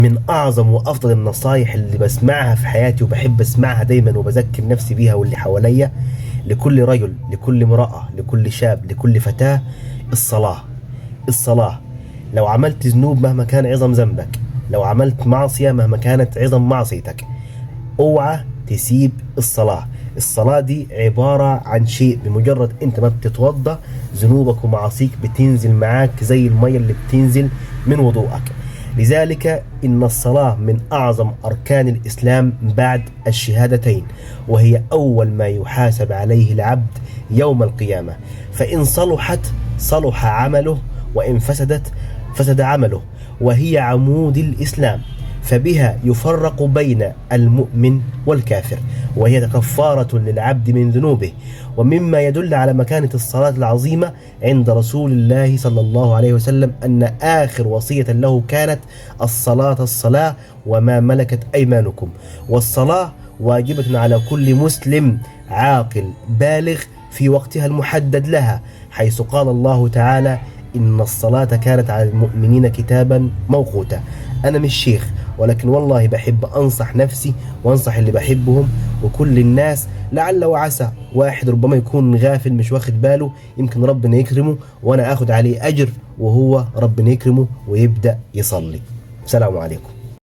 من أعظم وأفضل النصايح اللي بسمعها في حياتي وبحب أسمعها دايما وبذكر نفسي بيها واللي حواليا، لكل رجل، لكل امرأة، لكل شاب، لكل فتاة: الصلاة. الصلاة. لو عملت ذنوب مهما كان عظم ذنبك، لو عملت معصية مهما كانت عظم معصيتك، اوعى تسيب الصلاة. الصلاة دي عبارة عن شيء بمجرد انت ما بتتوضى ذنوبك ومعاصيك بتنزل معاك زي المية اللي بتنزل من وضوءك. لذلك إن الصلاة من أعظم أركان الإسلام بعد الشهادتين، وهي أول ما يحاسب عليه العبد يوم القيامة. فإن صلحت صلح عمله، وإن فسدت فسد عمله، وهي عمود الإسلام. فبها يفرق بين المؤمن والكافر، وهي كفارة للعبد من ذنوبه. ومما يدل على مكانة الصلاة العظيمة عند رسول الله صلى الله عليه وسلم أن آخر وصية له كانت: الصلاة الصلاة وما ملكت أيمانكم. والصلاة واجبة على كل مسلم عاقل بالغ في وقتها المحدد لها، حيث قال الله تعالى: إن الصلاة كانت على المؤمنين كتابا موقوتا. أنا مش شيخ، ولكن والله بحب أنصح نفسي وأنصح اللي بحبهم وكل الناس، لعل وعسى واحد ربما يكون غافل مش واخد باله، يمكن ربنا يكرمه وأنا أخد عليه أجر وهو ربنا يكرمه ويبدأ يصلي. السلام عليكم.